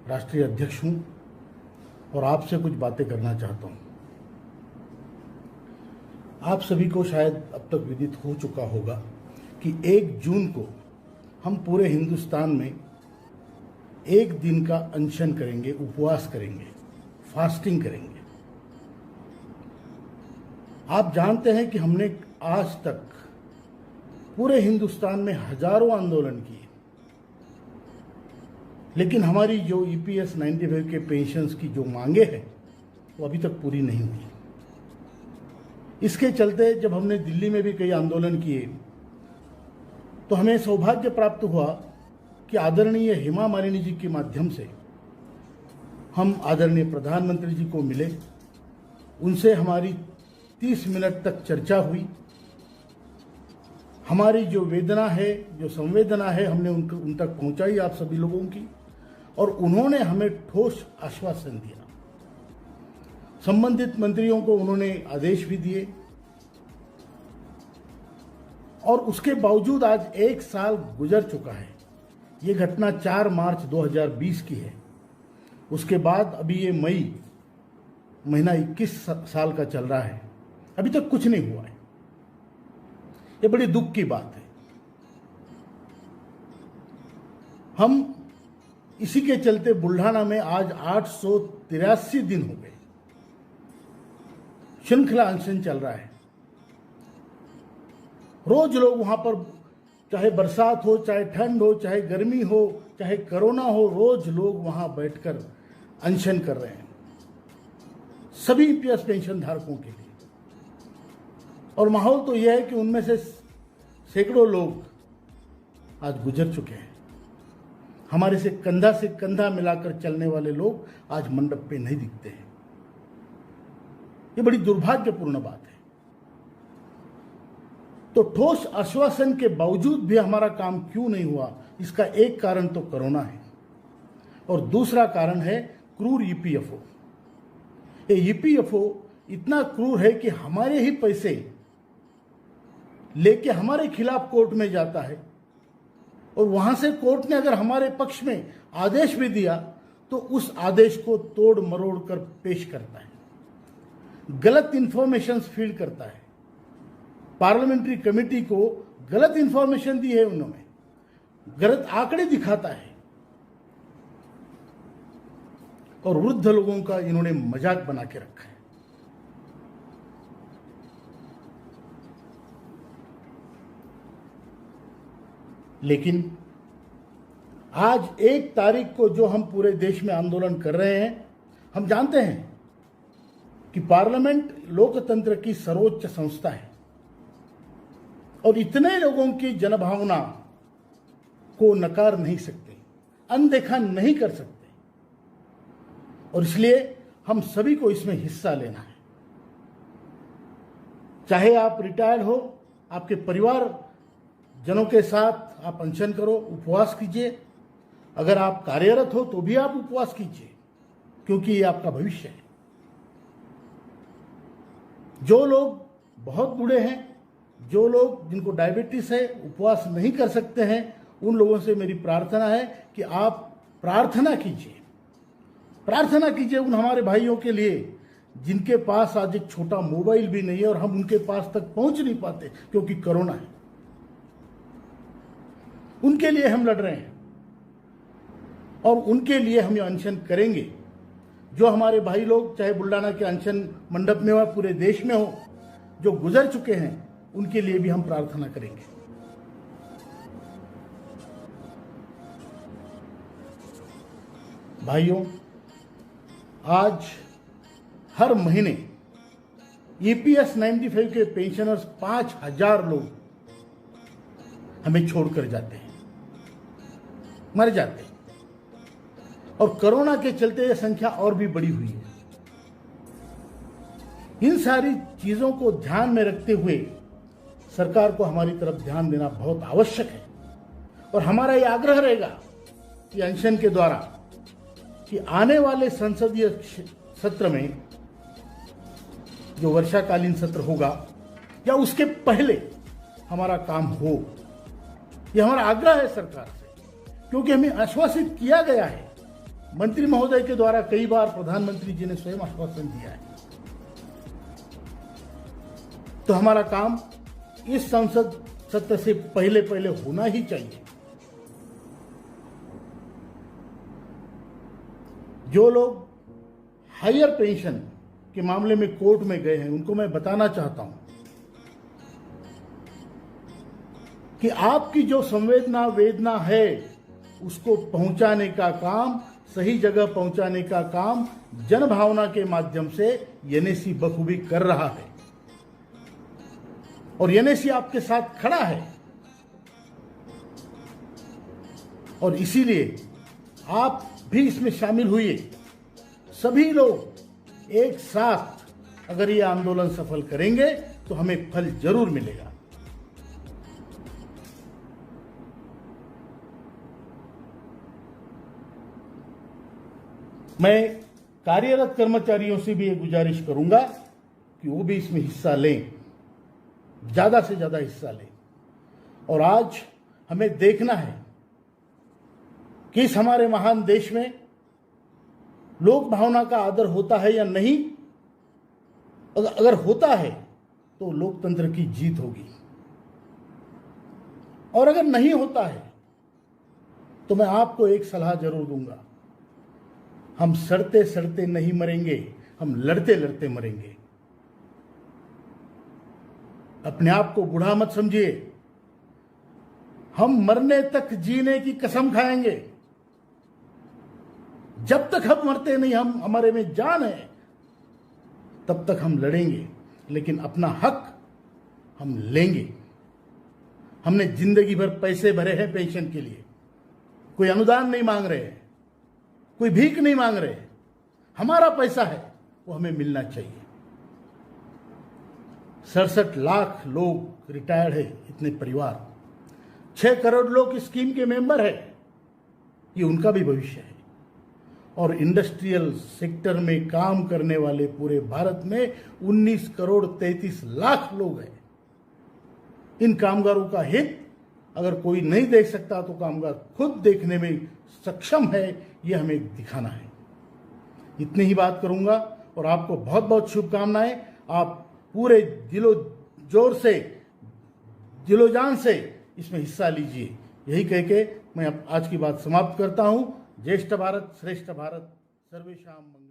राष्ट्रीय अध्यक्ष हूं और आपसे कुछ बातें करना चाहता हूं। आप सभी को शायद अब तक विदित हो चुका होगा कि 1 जून को हम पूरे हिंदुस्तान में 1 दिन का अनशन करेंगे, उपवास करेंगे, फास्टिंग करेंगे। आप जानते हैं कि हमने आज तक पूरे हिंदुस्तान में हजारों आंदोलन किए, लेकिन हमारी जो EPS 95 के पेंशन्स की जो मांगे हैं वो अभी तक पूरी नहीं हुई। इसके चलते जब हमने दिल्ली में भी कई आंदोलन किए तो हमें सौभाग्य प्राप्त हुआ कि आदरणीय हेमा मालिनी जी के माध्यम से हम आदरणीय प्रधानमंत्री जी को मिले। उनसे हमारी 30 मिनट तक चर्चा हुई। हमारी जो वेदना है, जो संवेदना है, हमने उन तक पहुंचाई आप सभी लोगों की, और उन्होंने हमें ठोस आश्वासन दिया। संबंधित मंत्रियों को उन्होंने आदेश भी दिए, और उसके बावजूद आज 1 साल गुजर चुका है। ये घटना 4 मार्च 2020 की है। उसके बाद अभी ये मई महीना 21 साल का चल रहा है, अभी तक कुछ नहीं हुआ है। ये बड़ी दुख की बात है। हम इसी के चलते बुल्ढाना में आज 883 दिन हो गए श्रृंखला अनशन चल रहा है। रोज लोग वहां पर, चाहे बरसात हो, चाहे ठंड हो, चाहे गर्मी हो, चाहे कोरोना हो, रोज लोग वहां बैठकर अनशन कर रहे हैं, सभी EPS पेंशन धारकों के लिए। और माहौल तो यह है कि उनमें से सैकड़ों लोग आज गुजर चुके हैं। हमारे से कंधा मिलाकर चलने वाले लोग आज मंडप पे नहीं दिखते हैं। ये बड़ी दुर्भाग्यपूर्ण बात है। तो ठोस आश्वासन के बावजूद भी हमारा काम क्यों नहीं हुआ, इसका एक कारण तो कोरोना है और दूसरा कारण है क्रूर EPFO। ये EPFO इतना क्रूर है कि हमारे ही पैसे लेके हमारे खिलाफ कोर्ट में जाता है, और वहां से कोर्ट ने अगर हमारे पक्ष में आदेश भी दिया तो उस आदेश को तोड़ मरोड़ कर पेश करता है, गलत इंफॉर्मेशन फीड करता है। पार्लियामेंट्री कमेटी को गलत इंफॉर्मेशन दी है उन्होंने, गलत आंकड़े दिखाता है, और वृद्ध लोगों का इन्होंने मजाक बना के रखा है। लेकिन आज 1 तारीख को जो हम पूरे देश में आंदोलन कर रहे हैं, हम जानते हैं कि पार्लियामेंट लोकतंत्र की सर्वोच्च संस्था है, और इतने लोगों की जनभावना को नकार नहीं सकते, अनदेखा नहीं कर सकते, और इसलिए हम सभी को इसमें हिस्सा लेना है। चाहे आप रिटायर्ड हो, आपके परिवार जनों के साथ आप अनशन करो, उपवास कीजिए। अगर आप कार्यरत हो तो भी आप उपवास कीजिए, क्योंकि ये आपका भविष्य है। जो लोग बहुत बूढ़े हैं, जो लोग जिनको डायबिटीज है, उपवास नहीं कर सकते हैं, उन लोगों से मेरी प्रार्थना है कि आप प्रार्थना कीजिए, प्रार्थना कीजिए उन हमारे भाइयों के लिए जिनके पास आज एक छोटा मोबाइल भी नहीं है और हम उनके पास तक पहुंच नहीं पाते क्योंकि कोरोना है। उनके लिए हम लड़ रहे हैं और उनके लिए हम ये अनशन करेंगे। जो हमारे भाई लोग, चाहे बुल्ढाना के अनशन मंडप में हो, पूरे देश में हो, जो गुजर चुके हैं, उनके लिए भी हम प्रार्थना करेंगे। भाइयों, आज हर महीने EPS 95 के पेंशनर्स 5000 लोग हमें छोड़कर जाते हैं, मर जाते हैं, और कोरोना के चलते यह संख्या और भी बढ़ी हुई है। इन सारी चीजों को ध्यान में रखते हुए सरकार को हमारी तरफ ध्यान देना बहुत आवश्यक है, और हमारा यह आग्रह रहेगा कि अनशन के द्वारा कि आने वाले संसदीय सत्र में, जो वर्षाकालीन सत्र होगा या उसके पहले हमारा काम हो, यह हमारा आग्रह है सरकार से, क्योंकि हमें आश्वासित किया गया है मंत्री महोदय के द्वारा कई बार प्रधानमंत्री जी ने स्वयं आश्वासन दिया है। तो हमारा काम इस संसद सत्र से पहले पहले होना ही चाहिए। जो लोग हायर पेंशन के मामले में कोर्ट में गए हैं, उनको मैं बताना चाहता हूं कि आपकी जो संवेदना वेदना है उसको पहुंचाने का काम, सही जगह पहुंचाने का काम जन भावना के माध्यम से एनएसी बखूबी कर रहा है और एनएसी आपके साथ खड़ा है। और इसीलिए आप भी इसमें शामिल हुए। सभी लोग एक साथ अगर ये आंदोलन सफल करेंगे तो हमें फल जरूर मिलेगा। मैं कार्यरत कर्मचारियों से भी एक गुजारिश करूंगा कि वो भी इसमें हिस्सा लें, ज्यादा से ज्यादा हिस्सा लें। और आज हमें देखना है कि इस हमारे महान देश में लोक भावना का आदर होता है या नहीं। अगर होता है तो लोकतंत्र की जीत होगी, और अगर नहीं होता है तो मैं आपको एक सलाह जरूर दूंगा। हम सड़ते सड़ते नहीं मरेंगे, हम लड़ते लड़ते मरेंगे। अपने आप को बूढ़ा मत समझिए। हम मरने तक जीने की कसम खाएंगे। जब तक हम मरते नहीं, हम हमारे में जान है, तब तक हम लड़ेंगे, लेकिन अपना हक हम लेंगे। हमने जिंदगी भर पैसे भरे हैं पेंशन के लिए, कोई अनुदान नहीं मांग रहे हैं, कोई भीख नहीं मांग रहे। हमारा पैसा है, वो हमें मिलना चाहिए। 67 लाख लोग रिटायर्ड है, इतने परिवार, 6 करोड़ लोग इस स्कीम के मेंबर है। ये उनका भी भविष्य है। और इंडस्ट्रियल सेक्टर में काम करने वाले पूरे भारत में 19 करोड़ 33 लाख लोग हैं। इन कामगारों का हित अगर कोई नहीं देख सकता तो कामगार खुद देखने में सक्षम है, यह हमें दिखाना है। इतनी ही बात करूंगा और आपको बहुत बहुत शुभकामनाएं। आप पूरे दिलो जोर से, दिलो जान से इसमें हिस्सा लीजिए। यही कह के मैं आज की बात समाप्त करता हूं। ज्येष्ठ भारत श्रेष्ठ भारत, सर्वेषां मंगलम।